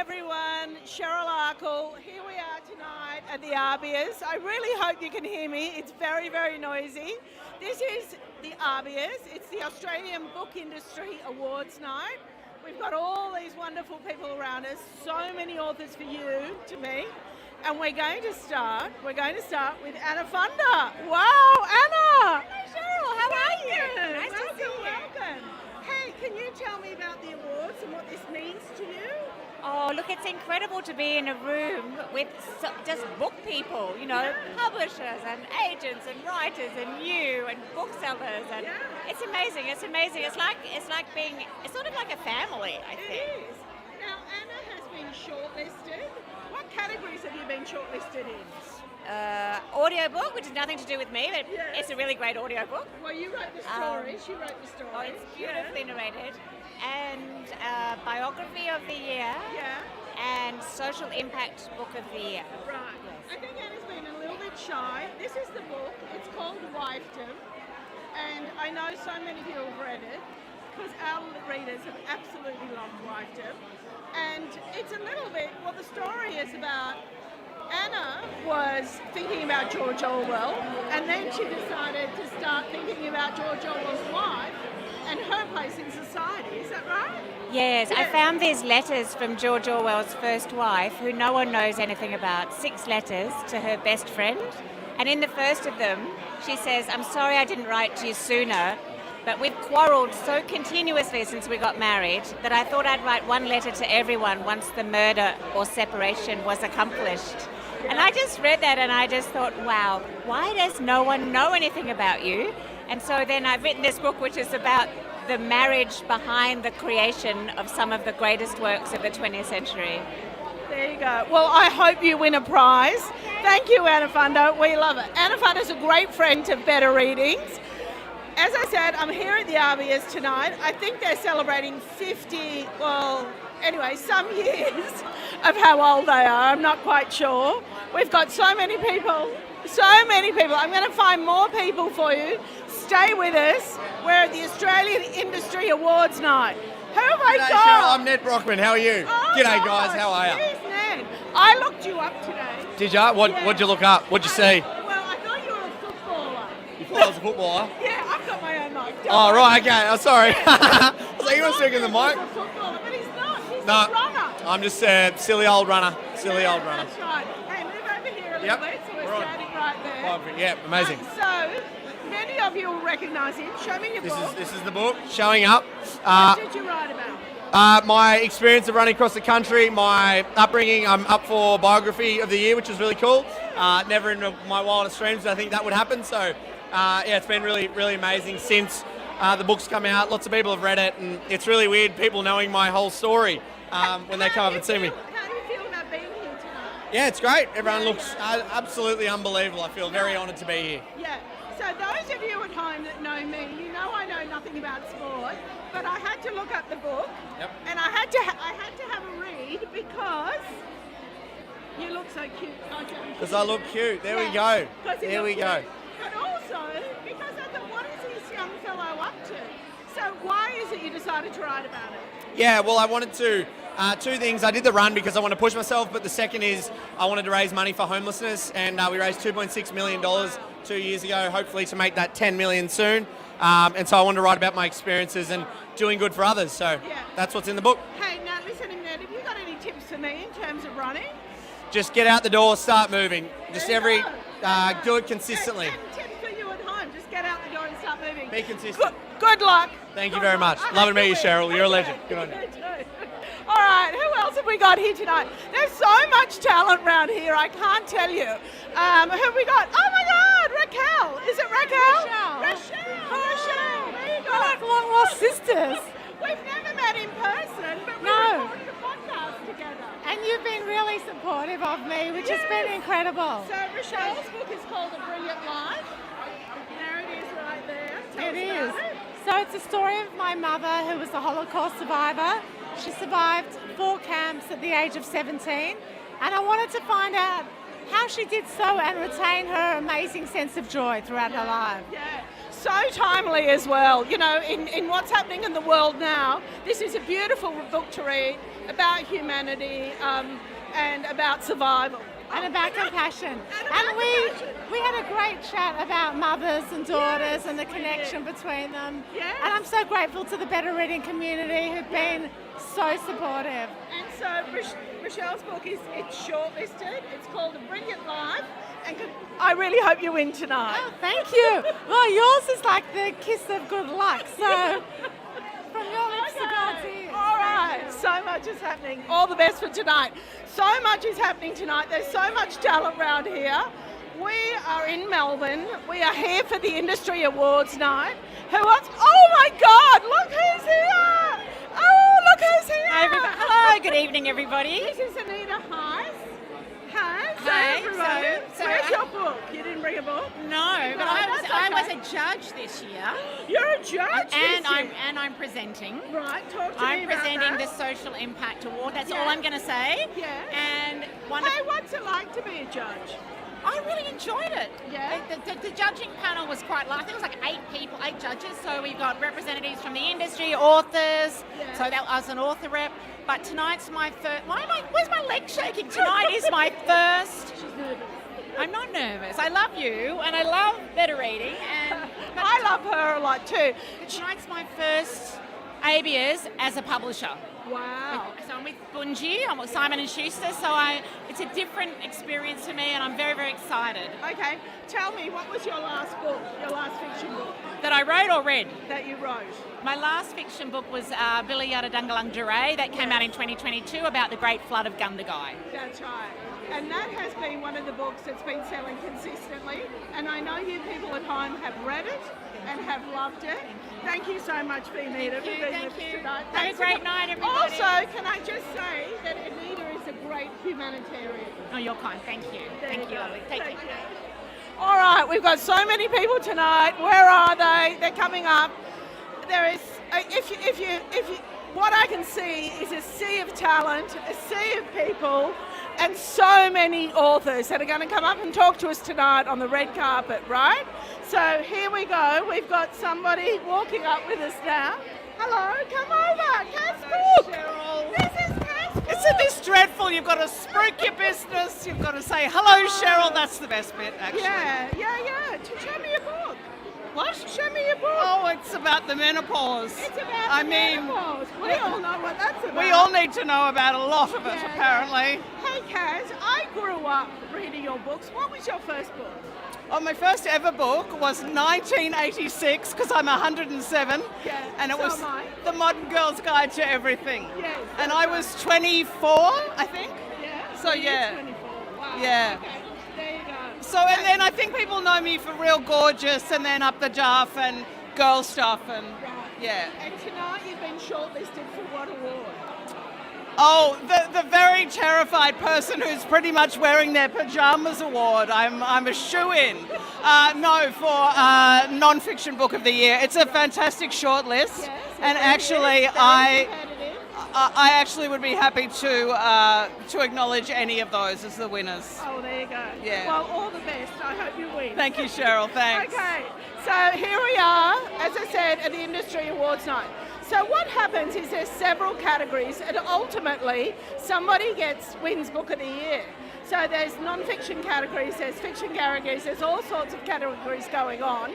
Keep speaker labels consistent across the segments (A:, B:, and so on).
A: everyone, Cheryl Arle. Here we are tonight at the ABIAs. I really hope you can hear me. It's very, very noisy. This is the ABIAs. It's the Australian Book Industry Awards night. We've got all these wonderful people around us, so many authors for you to meet. And we're going to start with Anna Funda. Wow, Anna!
B: Hi, Cheryl. How are you?
A: Nice to see you. Welcome. Hey, can you tell me about the awards and what this means to you?
B: Oh, look, it's incredible to be in a room with just book people, publishers and agents and writers and you and booksellers, and it's amazing. It's amazing. It's sort of like a family, I think.
A: It is. Now, Anna has been shortlisted. What categories have you been shortlisted in?
B: Audiobook, which has nothing to do with me, but it's a really great audiobook.
A: Well, you wrote the story. She wrote the story.
B: Oh, it's beautifully narrated. And biography of the year.
A: Yeah.
B: And social impact book of the year.
A: Right. Yes. I think Anna's been a little bit shy. This is the book. It's called Wifedom. And I know so many people have read it because our readers have absolutely loved Wifedom. And it's a little bit, well, the story is about Anna was thinking about George Orwell, and then she decided to start thinking about George Orwell's wife and her place in society. Is that right?
B: Yes, I found these letters from George Orwell's first wife, who no one knows anything about, 6 letters to her best friend. And in the first of them, she says, "I'm sorry I didn't write to you sooner, but we've quarrelled so continuously since we got married that I thought I'd write one letter to everyone once the murder or separation was accomplished." And I just read that and I just thought, wow, why does no one know anything about you? And so then I've written this book, which is about the marriage behind the creation of some of the greatest works of the 20th century.
A: There you go. Well, I hope you win a prize. Thank you, Anna Funda. We love it. Anna Funda is a great friend to Better Readings. As I said, I'm here at the ABIAs tonight. I think they're celebrating 50, some years of how old they are. I'm not quite sure. We've got so many people. I'm going to find more people for you. Stay with us. We're at the Australian Industry Awards night. Who have I got?
C: Cheryl, I'm Ned Brockman. How are you?
A: Oh,
C: G'day, guys. How are you?
A: Here's Ned. I looked you up today.
C: Did ya? What'd you look up? What'd you see?
A: Well, I thought you were a footballer.
C: You thought I was a footballer?
A: Yeah, I've got my own mic.
C: Oh, right. Okay. I'm sorry. I was like, you weren't speaking the mic.
A: He's a footballer, but he's not. He's
C: No,
A: a runner.
C: I'm just a silly old runner.
A: That's right. Hey, move over here a little bit, so we're standing right there.
C: Oh, yeah, amazing.
A: So, many of you will recognise him. Show me your book.
C: This is the book, Showing Up.
A: What did you write about?
C: My experience of running across the country, my upbringing. I'm up for biography of the year, which is really cool. Never in my wildest dreams did I think that would happen. So, it's been really, really amazing since the book's come out. Lots of people have read it, and it's really weird people knowing my whole story when they come up and see me.
A: How do you feel about being here tonight?
C: Yeah, it's great. Everyone looks absolutely unbelievable. I feel very honoured to be here.
A: Yeah. So those of you at home that know me, you know I know nothing about sport, but I had to look up the book, and I had to have a read because you look so cute.
C: Because I look cute. There we go. There we go.
A: But also because I thought, what is this young fellow up to? So why is it you decided to write about it?
C: Yeah, well, I wanted to. 2 things. I did the run because I want to push myself, but the second is I wanted to raise money for homelessness, and we raised $2.6 million 2 years ago, hopefully to make that $10 million soon. And so I wanted to write about my experiences and doing good for others. So that's what's in the book.
A: Hey, now listen, Ned, have you got any tips for me in terms of running?
C: Just get out the door, start moving. Just do it consistently.
A: And tips for you at home, just get out the door and start moving.
C: Be consistent.
A: Good luck.
C: Thank you very much. Loving to meet you, Cheryl. You're a legend. Good on you.
A: All right, who else have we got here tonight? There's so much talent around here, I can't tell you. Who have we got? Oh my God, Raquel. Is it Raquel? Rachel. There you go.
D: We're like long lost sisters.
A: We've never met in person, but we
D: No.
A: recorded a podcast together.
D: And you've been really supportive of me, which has been incredible.
A: So Rachel's book is called A Brilliant Life. There it is right there. Tell
D: It
A: us
D: is.
A: about it.
D: So it's a story of my mother, who was a Holocaust survivor. She survived 4 camps at the age of 17, and I wanted to find out how she did so and retain her amazing sense of joy throughout her life.
A: Yeah. so timely as well. You know, in what's happening in the world now, this is a beautiful book to read about humanity and about survival.
D: And about compassion. And we had a great chat about mothers and daughters and the connection between them.
A: Yes.
D: And I'm so grateful to the Better Reading community who've been so supportive.
A: And so Rochelle's book it's shortlisted. It's called A Brilliant Life. And I really hope you win tonight.
D: Oh, thank you. Well, yours is like the kiss of good luck. So from your lips to God's ears.
A: All right. So much is happening. All the best for tonight. So much is happening tonight. There's so much talent around here. We are in Melbourne. We are here for the Industry Awards night. Who else? Oh my God! Look who's here! Oh, look who's here!
E: Hi, everybody. Hello, good evening, everybody.
A: This is Anita H. Hi.
E: Hi.
A: Everybody.
E: So
A: Where's your book? You didn't bring a book?
E: No, but
A: that's
E: I was
A: okay.
E: a judge this year,
A: You're a judge.
E: and
A: this year.
E: I'm presenting.
A: Right. Talk to me
E: I'm
A: about
E: presenting
A: that.
E: the Social Impact Award. That's
A: Yeah.
E: all I'm going to say.
A: Yeah.
E: And
A: Hey, what's it like to be a judge?
E: I really enjoyed it.
A: Yeah.
E: The judging panel was quite large. I think it was like 8 judges. So we've got representatives from the industry, authors.
A: Yeah.
E: So that I was an author rep. But tonight's my first. Where's my leg shaking? Tonight is my first.
A: She's nervous.
E: I'm not nervous. I love you, and I love Better Reading, and
A: I love her a lot too.
E: tonight's my first ABIAs as a publisher.
A: Wow.
E: So I'm with Bungie, I'm with Simon & Schuster, so it's a different experience for me, and I'm very, very excited.
A: Okay, tell me, what was your last book, your last fiction book
E: That I wrote or read?
A: that you wrote?
E: My last fiction book was Billy Yada Dungalung Duray, that came out in 2022 about the Great Flood of Gundagai.
A: That's right. And that has been one of the books that's been selling consistently. And I know you people at home have read it and have loved it. Thank you so much, Anita, for being with us tonight.
E: Have a
A: Thanks
E: great
A: for-
E: night, everybody.
A: Also, can I just say that Anita is a great humanitarian.
E: Oh, you're kind. Thank you. Thank you, lovely. Take care.
A: All right, we've got so many people tonight. Where are they? They're coming up. There is, if you, what I can see is a sea of talent, a sea of people, and so many authors that are going to come up and talk to us tonight on the red carpet, right? So here we go. We've got somebody walking up with us now. Hello, come over. Cass Book.
F: Cheryl.
A: This is Cass Book.
F: Isn't this dreadful? You've got to spruik your business. You've got to say, hello, Cheryl. That's the best bit, actually.
A: Yeah. Show me your book.
F: What?
A: Show me your book.
F: Oh, it's about the menopause.
A: It's about
F: I
A: the
F: mean,
A: menopause. We all know what that's about.
F: we all need to know about a lot of it,
A: Yeah,
F: apparently.
A: Hey, Kaz, I grew up reading your books. What was your first book?
F: Oh, my first ever book was 1986, because I'm 107.
A: Yeah,
F: And it
A: so
F: was
A: am I.
F: The Modern Girl's Guide to Everything.
A: Yes.
F: And I was 24, I think.
A: Yeah.
F: So,
A: you're
F: yeah.
A: 24. Wow.
F: Yeah.
A: Okay. There you go.
F: So, and then I think people know me for Real Gorgeous and then Up the Duff and Girl Stuff and,
A: Right.
F: yeah.
A: And tonight you've been shortlisted for what award?
F: Oh, the very terrified person who's pretty much wearing their pajamas award. I'm a shoo-in. No, for non-fiction book of the year. It's a fantastic shortlist,
A: Yes.
F: and
A: it
F: actually,
A: is very
F: I
A: competitive.
F: actually would be happy to acknowledge any of those as the winners.
A: Oh, there you go.
F: Yeah.
A: Well, all the best. I hope you win.
F: Thank you, Cheryl. Thanks.
A: Okay, so here we are, as I said, at the Industry Awards night. So what happens is there's several categories, and ultimately somebody wins Book of the Year. So there's non-fiction categories, there's fiction categories, there's all sorts of categories going on.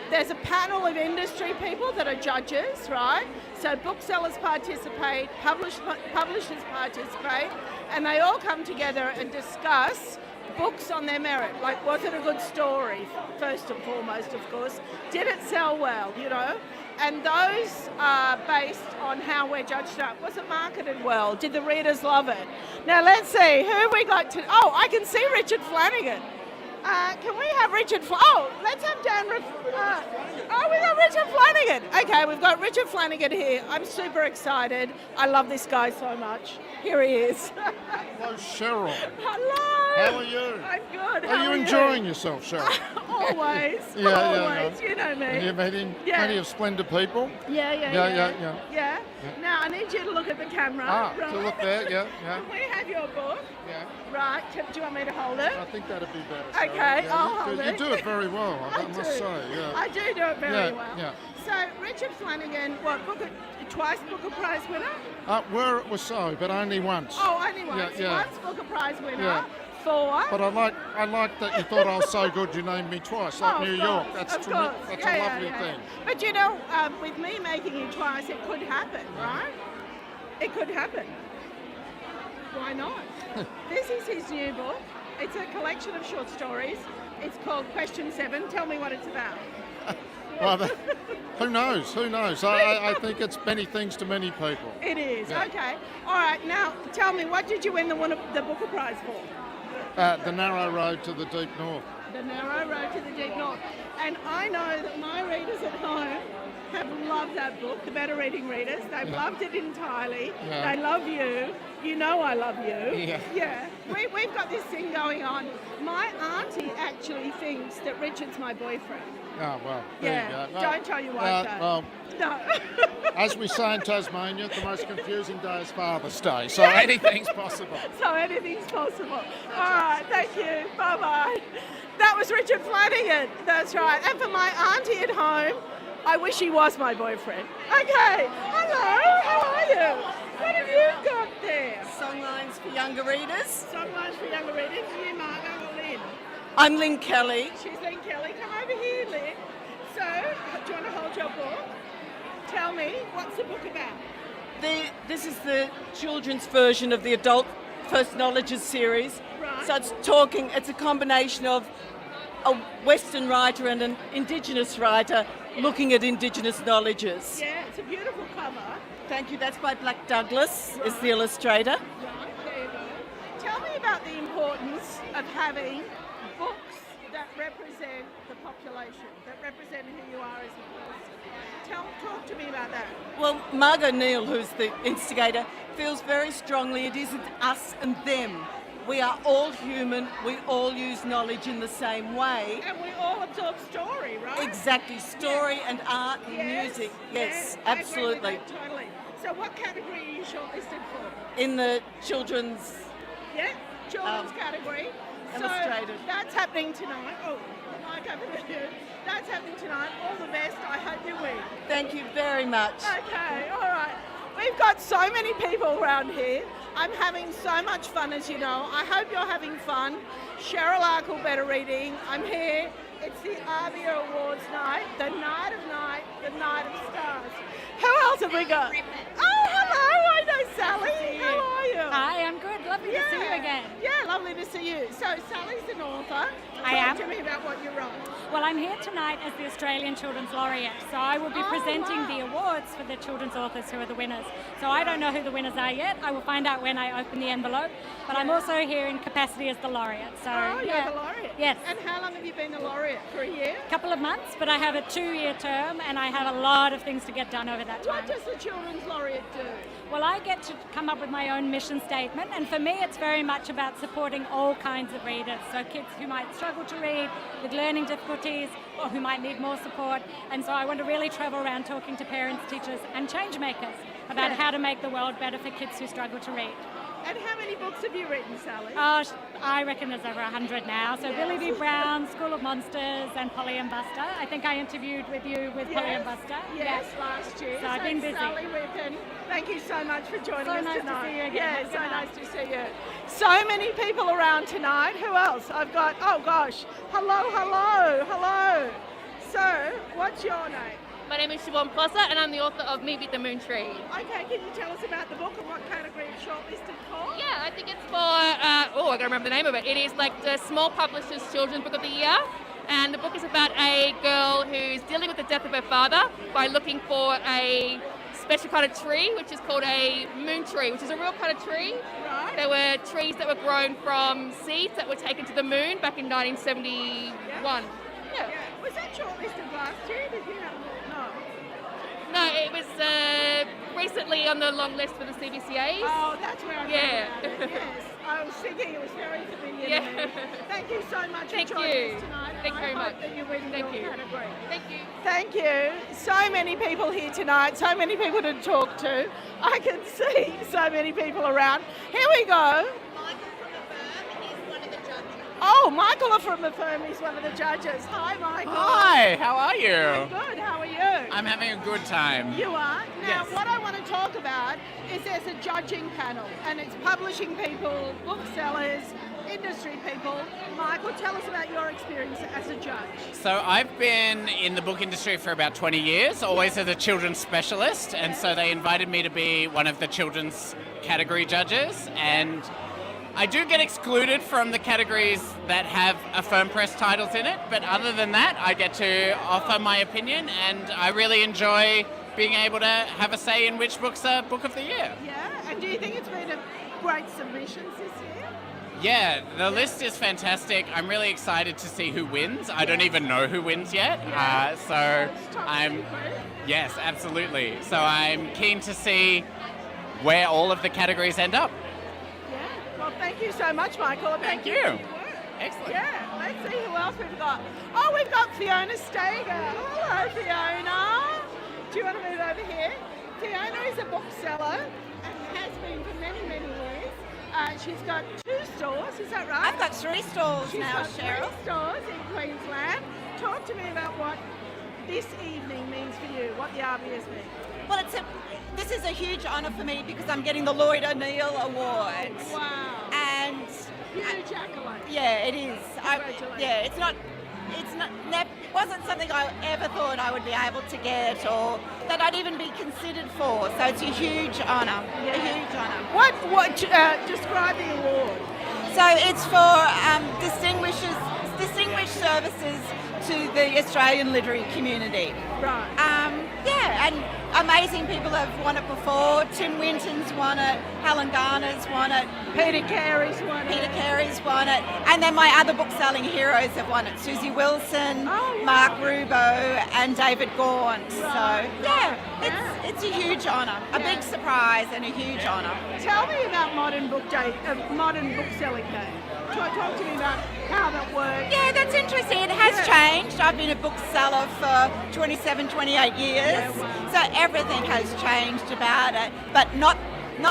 A: There's a panel of industry people that are judges, right? So booksellers participate, publishers participate, and they all come together and discuss books on their merit. Like, was it a good story, first and foremost, of course? Did it sell well, you know? And those are based on how we're judged up. Was it marketed well? Did the readers love it? Now, let's see, who have we got to... Oh, I can see Richard Flanigan. Can we have Richard... let's have Dan... we got Richard Flanigan. Okay, we've got Richard Flanigan here. I'm super excited. I love this guy so much. Here he is.
G: Hello, Cheryl.
A: Hello.
G: How are you?
A: I'm good.
G: Are
A: How
G: you
A: are
G: enjoying yourself, Cheryl?
A: Always.
G: Yeah,
A: Always. You know me.
G: You're meeting
A: Yeah.
G: plenty of splendid people.
A: Yeah.
G: Yeah.
A: Now, I need you to look at the camera. right?
G: To look there, yeah.
A: Can we have your book?
G: Yeah.
A: Right. Do you want me to hold it?
G: I think that'd be better, Cheryl.
A: Okay,
G: Yeah,
A: I'll hold
G: you
A: it.
G: do it very well, I
A: I
G: must
A: do.
G: say. Yeah.
A: I do it very
G: Yeah,
A: well.
G: yeah.
A: So, Richard Flanigan, twice Booker Prize winner?
G: Where it was so, but only once.
A: Oh, only once.
G: Yeah.
A: Once Booker Prize winner.
G: Yeah.
A: For?
G: But I like that you thought I was so good you named me twice, like New York. That's
A: of course.
G: That's
A: Yeah,
G: a
A: yeah,
G: lovely
A: yeah.
G: thing.
A: But with me making you twice, it could happen, right? It could happen. Why not? This is his new book. It's a collection of short stories. It's called Question 7. Tell me what it's about.
G: Well, who knows? Who knows? I think it's many things to many people.
A: It is.
G: Yeah.
A: Okay. All right. Now, tell me, what did you win the Booker Prize for?
G: The Narrow Road to the Deep North.
A: The Narrow Road to the Deep North. And I know that my readers at home have loved that book, the better reading readers. They've loved it entirely.
G: Yeah.
A: They love you. You know I love you.
G: Yeah.
A: Yeah. We've got this thing going on. My auntie actually thinks that Richard's my boyfriend.
G: Oh, well, there you go. Well,
A: Don't tell your wife that.
G: Well,
A: No.
G: as we say in Tasmania, the most confusing day is Father's Day, so anything's possible.
A: So anything's possible. All right, thank you. Bye-bye. That was Richard Flanigan. That's right. And for my auntie at home, I wish he was my boyfriend. Okay. Hello. How are you? What have you got there?
H: Songlines for younger readers.
A: Songlines for younger readers. You, Margot, or Lynn?
H: I'm Lynn Kelly.
A: She's Lynn Kelly. Come over here, Lynn. So, do you want to hold your book? Tell me, what's the book about?
H: This is the children's version of the adult first knowledges series.
A: Right.
H: So it's a combination of a Western writer and an Indigenous writer looking at Indigenous knowledges.
A: Yeah, it's a beautiful cover.
H: Thank you. That's by Black Douglas, is the illustrator.
A: Right, there you go. Tell me about the importance of having books that represent the population, that represent who you are as a person. Talk to me about that.
H: Well, Margot Neal, who's the instigator, feels very strongly it isn't us and them. We are all human, we all use knowledge in the same way.
A: And we all absorb story, right?
H: Exactly, story and art and music. Yes,
A: I agree with
H: absolutely.
A: that totally. So what category are you shortlisted for?
H: In the children's
A: Yeah, children's category.
H: illustrated.
A: So that's happening tonight. Oh, the mic over there. That's happening tonight. All the best. I hope you win.
H: Thank you very much.
A: Okay, all right. We've got so many people around here. I'm having so much fun, as you know. I hope you're having fun. Cheryl Arle, Better Reading. I'm here. It's the ABIA Awards night, the night of night, the night of stars. Who else have we got? Oh, hello. I know Sally. How are you?
I: Hi, I'm good. Lovely to see you again.
A: Yeah, lovely to see you. So Sally's an author.
I: I am.
A: Talk to me about what you wrote.
I: Well, I'm here tonight as the Australian Children's Laureate, so I will be presenting the awards for the children's authors who are the winners. So I don't know who the winners are yet. I will find out when I open the envelope, but I'm also here in capacity as the laureate. So
A: You're the laureate?
I: Yes.
A: And how long have you been the laureate? For a year?
I: A couple of months, but I have a 2-year term and I have a lot of things to get done over that time.
A: What does the children's laureate do?
I: Well, I get to come up with my own mission statement, and for me it's very much about supporting all kinds of readers. So kids who might struggle to read, with learning difficulties, or who might need more support. And so I want to really travel around talking to parents, teachers and change makers about how to make the world better for kids who struggle to read.
A: And how many books have you written, Sally?
I: I reckon there's over 100 now. So Billy B. Brown, School of Monsters and Polly and Buster. I think I interviewed with you with Polly and Buster.
A: Yes, last year.
I: So I've been busy.
A: Sally Rippon, thank you so much for joining
I: So
A: us
I: nice to
A: tonight.
I: see you again.
A: Yeah,
I: Have a
A: so
I: good
A: nice
I: night.
A: to see you. So many people around tonight. Who else? I've got, oh gosh, hello. So, what's your name?
J: My name is Shon Plaza and I'm the author of Me Beat the Moon Tree.
A: Okay, can you tell us about the book and what category it's shortlisted for?
J: Yeah, I think it's for, I gotta remember the name of it. It is like the Small Publishers Children's Book of the Year. And the book is about a girl who's dealing with the death of her father by looking for a special kind of tree, which is called a moon tree, which is a real kind of tree.
A: Right.
J: There were trees that were grown from seeds that were taken to the moon back in 1971. Yeah.
A: Was that shortlisted last year? Did you have no?
J: No, it was recently on the long list for the CBCAs.
A: Oh, that's where I
J: Yeah.
A: found it. Yes, I was thinking it was very familiar
J: Yeah.
A: to me. Thank you so much
J: Thank
A: for joining
J: you.
A: us tonight.
J: Thank you very
A: I hope
J: much.
A: that you win
J: Thank
A: your
J: you.
A: category.
J: Thank you.
A: Thank you. So many people here tonight, so many people to talk to. I can see so many people around. Here we go. Oh, Michael from the firm is one of the judges. Hi, Michael.
K: Hi, how are you?
A: I'm good. How are you?
K: I'm having a good time.
A: You are? Now,
K: Yes.
A: what I want to talk about is there's a judging panel, and it's publishing people, booksellers, industry people. Michael, tell us about your experience as a judge.
K: So I've been in the book industry for about 20 years, always as a children's specialist, and so they invited me to be one of the children's category judges, and I do get excluded from the categories that have Affirm Press titles in it, but other than that, I get to offer my opinion, and I really enjoy being able to have a say in which books are Book of the Year.
A: Yeah, and do you think it's been a great submissions this year?
K: Yeah, the list is fantastic. I'm really excited to see who wins. I don't even know who wins yet, so I'm... Yes, absolutely. So I'm keen to see where all of the categories end up.
A: Well, thank you so much, Michael.
K: Thank you. Excellent.
A: Yeah, let's see who else we've got. Oh, we've got Fiona Steger. Hello, Fiona. Do you want to move over here? Fiona is a bookseller and has been for many, many years. She's got 2 stores, is that right?
L: I've got 3 stores
A: She's
L: now,
A: got
L: Cheryl.
A: 3 stores in Queensland. Talk to me about what this evening means for you, what the ABIAs mean.
L: Well, this is a huge honour for me because I'm getting the Lloyd O'Neill Award.
A: Wow.
L: And
A: huge accolade.
L: Yeah, it is.
A: Congratulations.
L: It wasn't something I ever thought I would be able to get or that I'd even be considered for. So it's a huge honour. A huge honour.
A: What describe the award?
L: So it's for distinguished services to the Australian literary community.
A: Right.
L: And amazing people have won it before. Tim Winton's won it, Helen Garner's won it,
A: Peter Carey's won
L: it, and then my other book-selling heroes have won it. Susie Wilson, Mark Rubbo, and David Gaunt. It's a huge honour, a big surprise and a huge honour.
A: Tell me about Modern Bookselling Day. Talk to me about how that works.
L: Yeah, that's interesting. It has changed. I've been a bookseller for 27, 28 years. So everything has changed about it, but not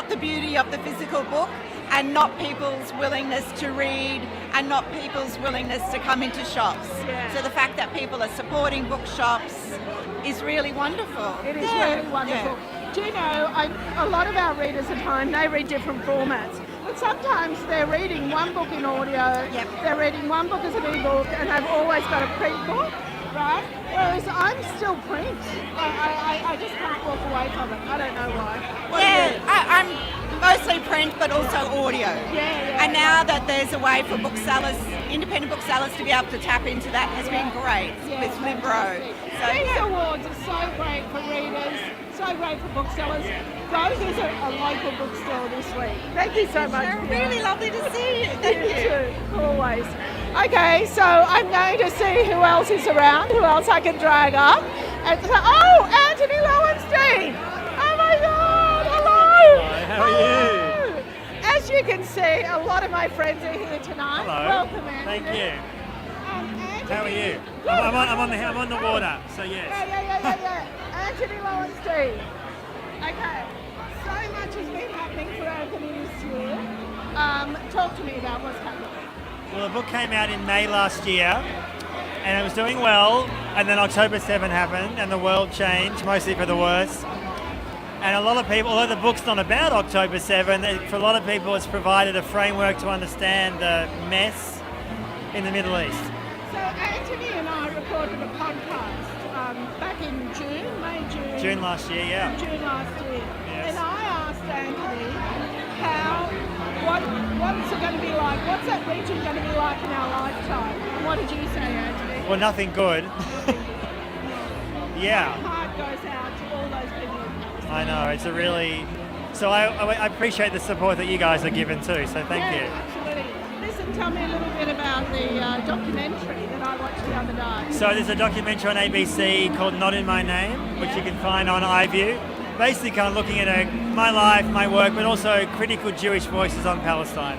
L: the beauty of the physical book and not people's willingness to read and not people's willingness to come into shops. So the fact that people are supporting bookshops is really wonderful.
A: It is really wonderful. Do you know, a lot of our readers at home, they read different formats. But sometimes they're reading one book in audio, they're reading one book as an e-book, and they've always got a print book, right? Whereas I'm still print. I just can't walk away from it. I don't know why.
L: I'm mostly print, but also audio. And now that there's a way for booksellers, independent booksellers, to be able to tap into that has been great with Libro. So
A: these awards are so great for readers, so great for booksellers. Go visit a local bookstore this week. Thank you so much.
L: Really lovely to see you. Thank you.
A: Too, always. Okay, so I'm going to see who else is around, who else I can drag up. And so, Anthony Lowenstein! Oh my God! Hello!
M: Hi, how are you?
A: As you can see, a lot of my friends are here tonight.
M: Hello.
A: Welcome, Anthony.
M: Thank you. How are you?
A: Good.
M: I'm on the water, so yes.
A: Yeah. Anthony Lowenstein. Okay. So much has been happening for Anthony this year. Talk to me about what's happening.
M: Well, the book came out in May last year, and it was doing well, and then October 7 happened, and the world changed, mostly for the worse. And a lot of people, although the book's not about October 7, for a lot of people it's provided a framework to understand the mess in the Middle East.
A: So Anthony and I recorded a podcast back in June.
M: June last year, yeah.
A: June last year.
M: Yes.
A: And I asked Anthony what's it going to be like? What's that region going to be like in our lifetime? And what did you say, Anthony?
M: Well, nothing good. Yeah.
A: My heart goes out to all those people.
M: I know, it's a really... So I appreciate the support that you guys are giving too, so thank you.
A: Absolutely. Listen, tell me a little bit about the documentary that I watched the other day.
M: So there's a documentary on ABC called Not In My Name, which you can find on iView. Basically kind of looking at my life, my work, but also critical Jewish voices on Palestine.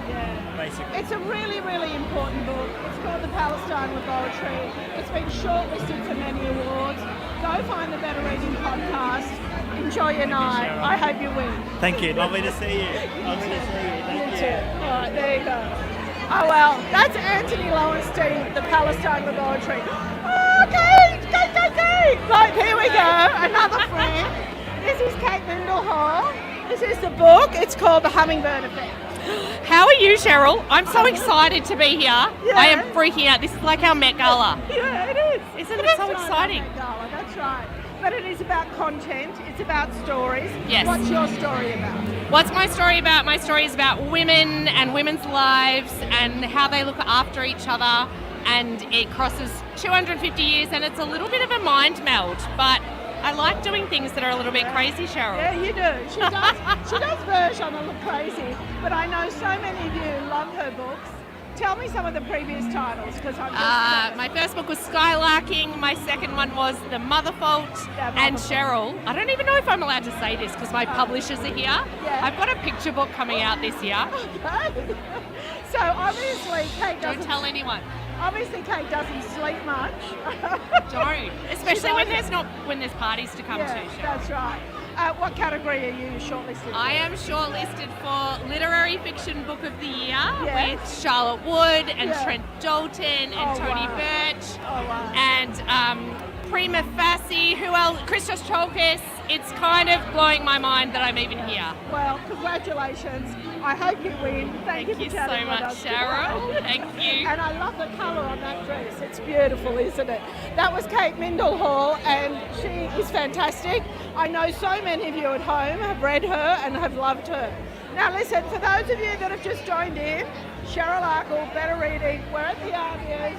M: Basically.
A: It's a really, really important book. It's called The Palestine Laboratory. It's been shortlisted for many awards. Go find the Better Reading podcast. Enjoy your night. I hope you win.
M: Thank you. Lovely to see you. Lovely to see you. Thank you.
A: All right, there you go. Oh, well, that's Anthony Lowenstein, the Palestine Laboratory. Oh, Kate! Right, here we go, another friend. This is Katelindle Hall. This is the book. It's called The Hummingbird Effect.
N: How are you, Cheryl? I'm so excited to be here.
A: Yeah.
N: I am freaking out. This is like our Met Gala.
A: Yeah, it is.
N: Isn't it so
A: Right,
N: exciting?
A: Gala, that's right. But it is about content. It's about stories.
N: Yes.
A: What's your story about?
N: What's my story about? My story is about women and women's lives and how they look after each other. And it crosses 250 years, and it's a little bit of a mind meld, but I like doing things that are a little bit crazy, Cheryl.
A: Yeah, you do. She does verge on a little crazy, but I know so many of you love her books. Tell me some of the previous titles, because I'm just...
N: My first book was Skylarking, my second one was The Mother Fault, and Cheryl, I don't even know if I'm allowed to say this because my publishers are here.
A: Yeah.
N: I've got a picture book coming out this year.
A: Okay. So obviously Kate doesn't...
N: Don't tell anyone.
A: Obviously Kate doesn't sleep much.
N: Don't. Especially when there's parties to come to. Cheryl.
A: That's right. What category are you shortlisted for?
N: I am shortlisted for Literary Fiction Book of the Year
A: Yes.
N: with Charlotte Wood and
A: Yeah.
N: Trent Dalton and Tony
A: wow.
N: Birch
A: Oh, wow.
N: and Prima Facie, who else? Christos Chalkis. It's kind of blowing my mind that I'm even here.
A: Well, congratulations. I hope you win. Thank you for
N: you
A: chatting
N: so
A: with
N: much,
A: us today.
N: Cheryl. Thank you.
A: And I love the colour on that dress. It's beautiful, isn't it? That was Katelindle Hall, and she is fantastic. I know so many of you at home have read her and have loved her. Now listen, for those of you that have just joined in, Cheryl Arle, Better Reading, we're at the ABIAs.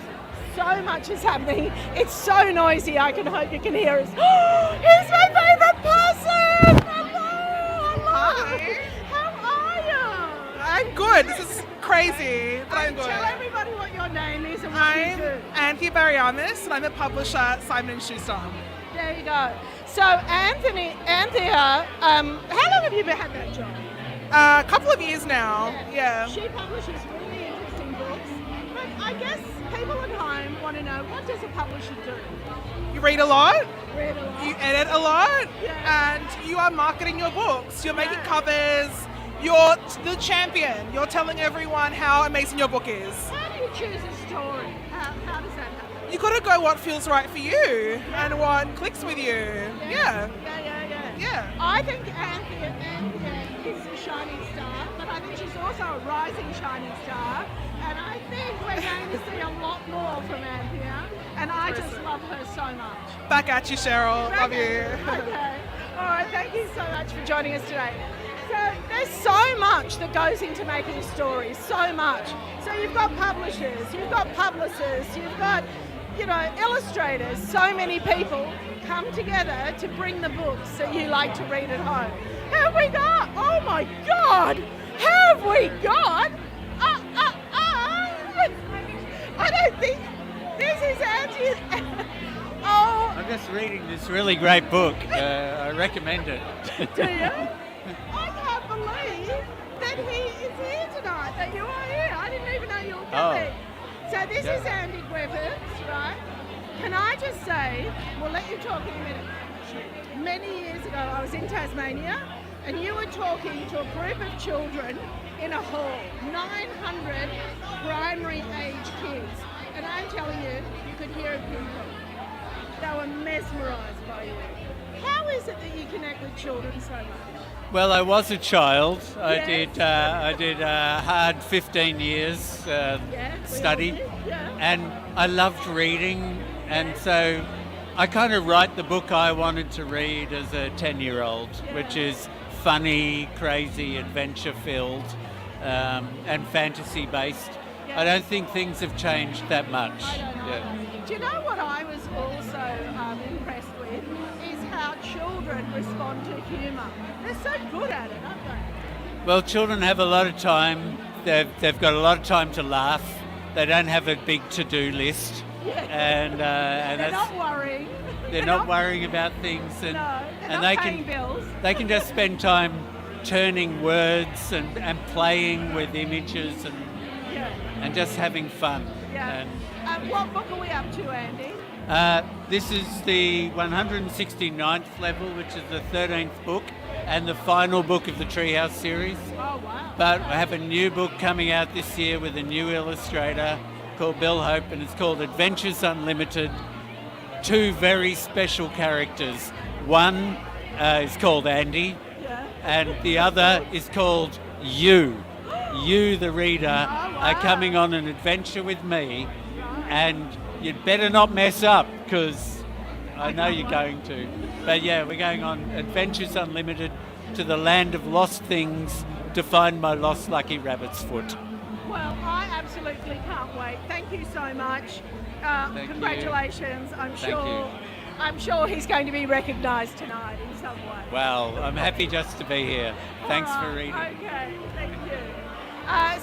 A: So much is happening. It's so noisy, I can hope you can hear us. He's my favourite person! Hello!
O: Hi.
A: How are you?
O: I'm good. This is crazy, but I'm good.
A: Tell everybody what your name is and what
O: I'm
A: you do.
O: Ania Bemis, and I'm the publisher at Simon & Schuster.
A: There you go. So Anthea, how long have you had that job?
O: A couple of years now, yeah.
A: She publishes really interesting books, but I guess people at home want to know, what does a publisher do?
O: You read a lot,
A: Read a lot.
O: you edit a lot,
A: Yeah.
O: and you are marketing your books. You're making covers, you're the champion. You're telling everyone how amazing your book is.
A: How do you choose a story? How does that happen?
O: You gotta go what feels right for you and what clicks with you. Yeah.
A: Yeah. I think Anthea is a shining star, but I think she's also a rising shining star. And I think we're going to see a lot more from Anthea. And I just love her so much.
O: Back at you, Cheryl. Love you.
A: Okay. All right. Thank you so much for joining us today. So there's so much that goes into making stories. So much. So you've got publishers, you've got publicists, you've got, illustrators. So many people come together to bring the books that you like to read at home. How have we got? Oh my God! How have we got? I don't think this is Auntie. Oh.
P: I'm just reading this really great book. I recommend it.
A: Do you? I can't believe that he is here tonight, that you are here. I didn't even know you were coming. So this is Andy Griffiths, right? Can I just say, we'll let you talk in a minute. Many years ago, I was in Tasmania, and you were talking to a group of children in a hall, 900 primary age kids. And I'm telling you, you could hear a pin drop. They were mesmerised by you. How is it that you connect with children so much?
P: Well, I was a child. I
A: Yes.
P: did a hard 15 years study, and I loved reading, and so I kind of write the book I wanted to read as a 10-year-old, which is funny, crazy, adventure-filled, and fantasy-based. I don't think things have changed that much.
A: Do you know what I was also impressed with is how children respond to humour. They're so good at it, aren't they?
P: Well, children have a lot of time. They've got a lot of time to laugh. They don't have a big to-do list, and
A: They're
P: that's,
A: not worrying.
P: they're not worrying about things, and
A: They're not
P: they
A: paying
P: can
A: bills.
P: they can just spend time turning words and playing with images and just having fun.
A: Yeah.
P: And
A: What book are we up to, Andy?
P: this is the 169th level, which is the 13th book, and the final book of the Treehouse series.
A: Oh, wow.
P: But I have a new book coming out this year with a new illustrator called Bill Hope, and it's called Adventures Unlimited. 2 very special characters. One is called Andy, and the other is called You. You, the reader, are coming on an adventure with me, and you'd better not mess up, because I know you're going to. But yeah, we're going on Adventures Unlimited to the land of lost things to find my lost lucky rabbit's foot.
A: Well, I absolutely can't wait. Thank you so much.
P: Thank
A: Congratulations.
P: Thank you.
A: I'm sure he's going to be recognised tonight in some way.
P: Well, I'm happy just to be here. Thanks for reading.
A: Okay, thank you.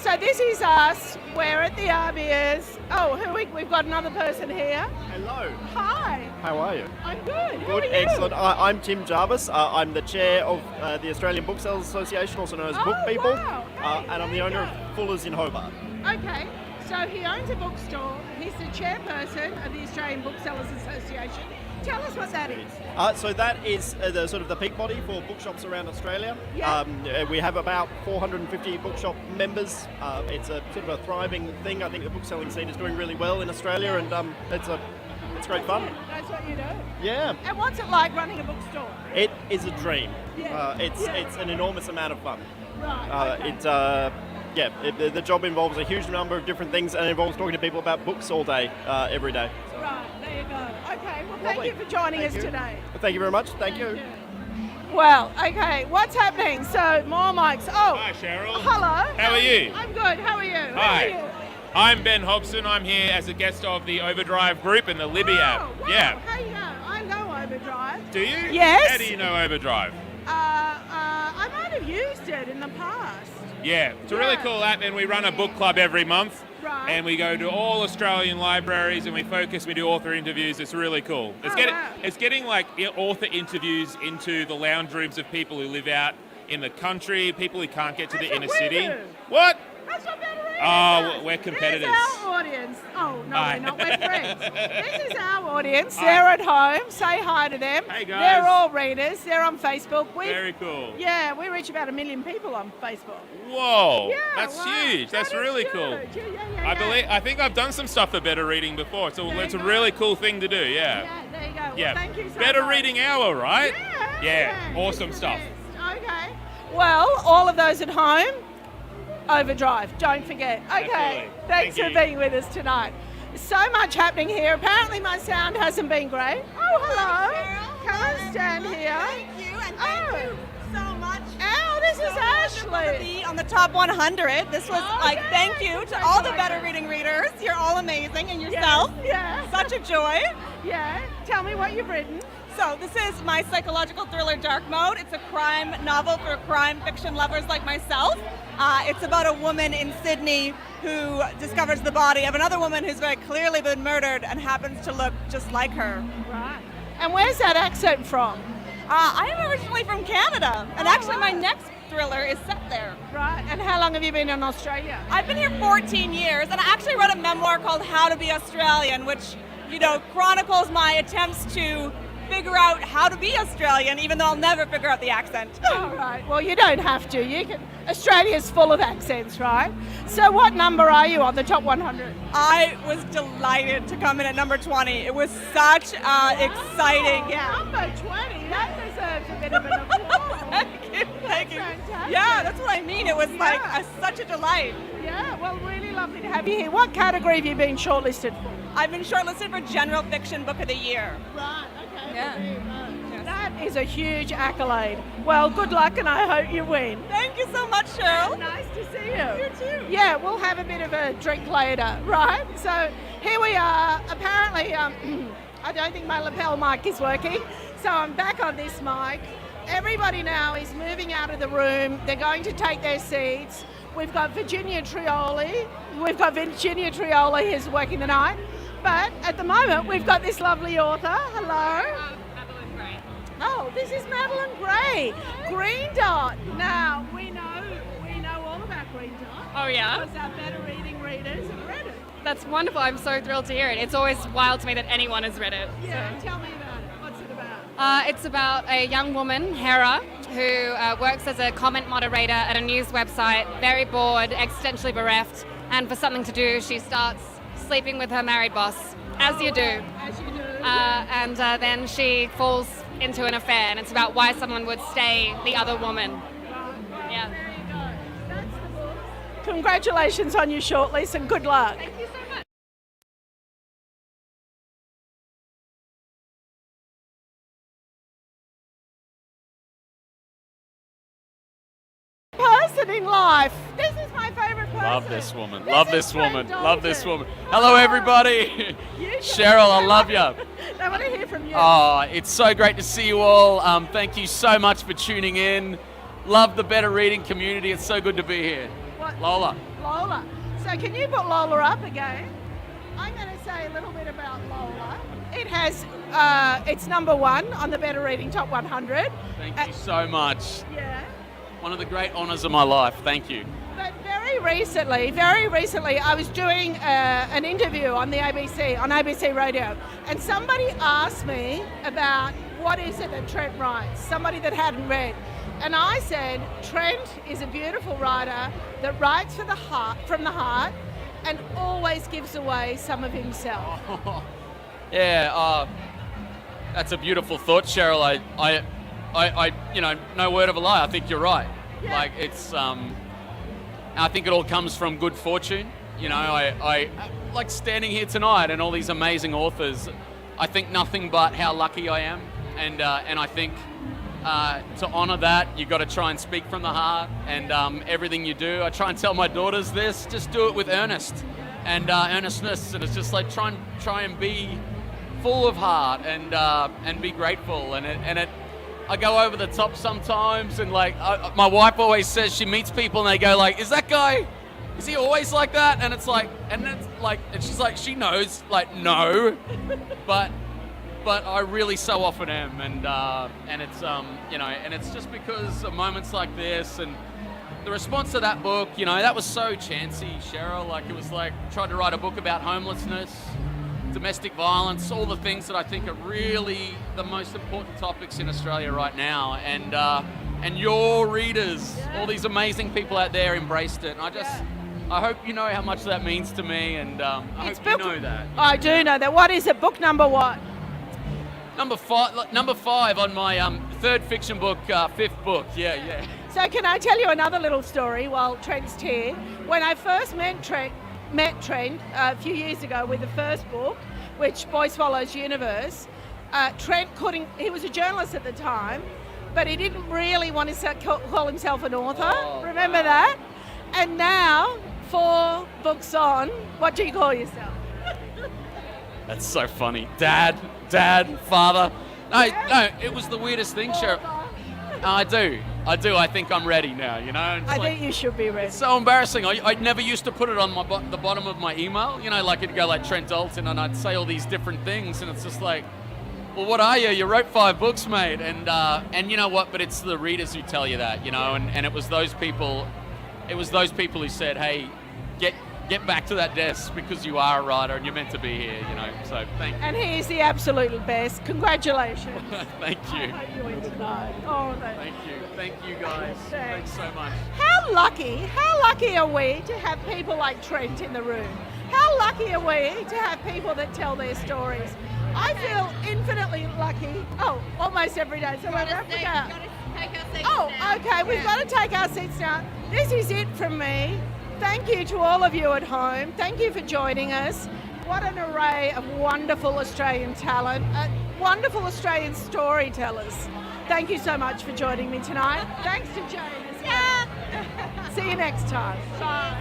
A: So this is us. We're at the ABIAs. Oh, we've got another person here.
Q: Hello.
A: Hi.
Q: How are you?
A: I'm good. How
Q: Good,
A: are you?
Q: excellent. I'm Tim Javis. I'm the chair of the Australian Booksellers Association, also known as Book People,
A: wow.
Q: and I'm the owner of Fuller's in Hobart.
A: Okay, so he owns a bookstore. He's the chairperson of the Australian Booksellers Association. Tell us what that is.
Q: So that is the sort of the peak body for bookshops around Australia.
A: Yeah.
Q: We have about 450 bookshop members. It's a sort of a thriving thing. I think the bookselling scene is doing really well in Australia, and it's great fun.
A: That's what you do.
Q: Yeah.
A: And what's it like running a bookstore?
Q: It is a dream.
A: Yeah.
Q: It's an enormous amount of fun.
A: Right.
Q: Okay. The job involves a huge number of different things, and it involves talking to people about books all day, every day. So.
A: Right, there you go. Okay, well, thank
Q: Lovely.
A: you for joining
Q: Thank
A: us
Q: you.
A: today.
Q: Thank you very much. Thank you.
A: Well, okay, what's happening? So, more mics. Oh,
R: Hi, Cheryl.
A: hello.
R: How are you?
A: I'm good. How are you? How
R: Hi.
A: are you?
R: I'm Ben Hobson. I'm here as a guest of the Overdrive group and the Libby app.
A: Wow.
R: Yeah.
A: How you know? I know Overdrive.
R: Do you?
A: Yes.
R: How do you know Overdrive?
A: I might have used it in the past.
R: Yeah, it's a really cool app, and we run a book club every month.
A: Right.
R: And we go to all Australian libraries and we do author interviews. It's really cool. It's getting like author interviews into the lounge rooms of people who live out in the country, people who can't get to the inner city. What?
A: That's what Better Reading
R: Oh, we're competitors.
A: This is our audience. Oh, no,
R: Hi.
A: we're not. We're friends. This is our audience. They're at home. Say hi to them.
R: Hey, guys.
A: They're all readers. They're on Facebook.
R: Very cool.
A: Yeah, we reach about 1 million people on Facebook.
R: Whoa,
A: Yeah,
R: that's
A: wow.
R: huge. That's
A: That is
R: really
A: huge.
R: cool.
A: Yeah.
R: I think I've done some stuff for Better Reading before, so it's a really cool thing to do. Yeah.
A: Yeah, there you go. Well,
R: Yeah.
A: thank you so
R: Better
A: much.
R: Reading Hour, right?
A: Yeah.
R: Awesome stuff.
A: Okay. Well, all of those at home, Overdrive. Don't forget. Okay.
R: Absolutely.
A: Thanks
R: Thank
A: for
R: you.
A: being with us tonight. So much happening here. Apparently my sound hasn't been great. Oh, hello. Come on, stand here.
L: Thank you, and thank you so much.
A: Oh, this is
L: wonderful to
A: Ashley.
L: be on the top 100. This was thank you to all the Better
A: Congratulations.
L: Reading readers. You're all amazing, and yourself.
A: Yeah.
L: Such a joy.
A: Yeah. Tell me what you've written.
L: So this is my psychological thriller Dark Mode. It's a crime novel for crime fiction lovers like myself. It's about a woman in Sydney who discovers the body of another woman who's very clearly been murdered and happens to look just like her.
A: Right. And where's that accent from?
L: I am originally from Canada, and actually my next thriller is set there.
A: Right. And how long have you been in Australia?
L: I've been here 14 years, and I actually wrote a memoir called How to Be Australian, which, chronicles my attempts to figure out how to be Australian, even though I'll never figure out the accent.
A: All right. Well, you don't have to. You can. Australia's full of accents, right? So what number are you on the top 100?
L: I was delighted to come in at number 20. It was such exciting. Yeah.
A: Number 20. That deserves a bit of an applause.
L: Thank you.
A: Fantastic.
L: Yeah, that's what I mean. It was such a delight.
A: Yeah, well, really lovely to have you here. What category have you been shortlisted for?
L: I've been shortlisted for General Fiction Book of the Year.
A: Right, okay.
L: Yeah.
A: That is a huge accolade. Well, good luck, and I hope you win.
L: Thank you so much, Cheryl.
A: Nice to see you.
L: You too.
A: Yeah, we'll have a bit of a drink later, right? So here we are. Apparently, I don't think my lapel mic is working, so I'm back on this mic. Everybody now is moving out of the room. They're going to take their seats. We've got Virginia Trioli. Who's working the night. But at the moment, we've got this lovely author. Hello.
N: Madeline Gray.
A: Oh, this is Madeline Gray. Green Dot. Now, we know all about Green Dot.
N: Oh, yeah?
A: Because our Better Reading readers have read it.
N: That's wonderful. I'm so thrilled to hear it. It's always wild to me that anyone has read it.
A: Yeah, tell me about it. What's it about?
N: It's about a young woman, Hera, who works as a comment moderator at a news website, very bored, existentially bereft, and for something to do, she starts sleeping with her married boss, as you do. And then she falls into an affair, and it's about why someone would stay the other woman. Yeah.
A: Congratulations on your shortlist and good luck.
N: Thank you so much.
A: Person in life. This is my favourite person.
S: Love this woman.
A: This
S: Love
A: is
S: this woman.
A: Trent
S: Love this
A: Dalton.
S: woman. Hello, everybody. Cheryl, I love you.
A: I want to hear from you.
S: Oh, it's so great to see you all. Thank you so much for tuning in. Love the Better Reading community. It's so good to be here.
A: What?
S: Lola.
A: Lola. So can you put Lola up again? I'm going to say a little bit about Lola. It has, it's number 1 on the Better Reading Top 100.
S: Thank you so much.
A: Yeah.
S: One of the great honours of my life. Thank you.
A: But very recently, I was doing an interview on the ABC Radio, and somebody asked me about what is it that Trent writes, somebody that hadn't read. And I said, Trent is a beautiful writer that writes from the heart, and always gives away some of himself.
S: Yeah, that's a beautiful thought, Cheryl. I, you know, no word of a lie. I think you're right.
A: Yeah.
S: Like it's, I think it all comes from good fortune. You know, I like standing here tonight and all these amazing authors. I think nothing but how lucky I am, and I think to honour that, you've got to try and speak from the heart, and everything you do. I try and tell my daughters this: just do it with earnestness, and it's just like try and be full of heart and be grateful, and it. I go over the top sometimes, and like my wife always says, she meets people and they go like, "Is that guy? Is he always like that?" And it's like, and she's like, she knows, like no, but I really so often am, and it's you know, and it's just because of moments like this and the response to that book, you know, that was so chancy, Cheryl. Like it was like tried to write a book about homelessness, domestic violence, all the things that I think are really the most important topics in Australia right now, and your readers, all these amazing people out there embraced it, and I hope you know how much that means to me, and I hope you know that.
A: I do know that. What is it? Book number what?
S: Number 5 on my third fiction book, 5th book. Yeah.
A: So can I tell you another little story while Trent's here? When I first met Trent a few years ago with the first book, which Boy Swallows Universe, Trent he was a journalist at the time, but he didn't really want to call himself an author. Remember that? And now, 4 books on, what do you call yourself?
S: That's so funny. Dad, father. No, it was the weirdest thing, Cheryl. I do. I think I'm ready now, you know?
A: I think you should be ready.
S: It's so embarrassing. I never used to put it on the bottom of my email, you know, like it'd go like Trent Dalton, and I'd say all these different things, and it's just like, well, what are you? You wrote 5 books, mate. And you know what? But it's the readers who tell you that, you know, and it was those people who said, hey, get back to that desk because you are a writer and you're meant to be here, you know. So thank you.
A: And he's the absolute best. Congratulations.
S: Thank you.
A: I hope you win tonight. Oh,
S: Thank you guys. Thanks so much.
A: How lucky are we to have people like Trent in the room? How lucky are we to have people that tell their stories? I feel infinitely lucky. Oh, almost every day. So we're wrap it up. Okay, we've got to take our seats now. This is it from me. Thank you to all of you at home. Thank you for joining us. What an array of wonderful Australian talent, wonderful Australian storytellers. Thank you so much for joining me tonight. Thanks to Jane as well. See you next time. Bye.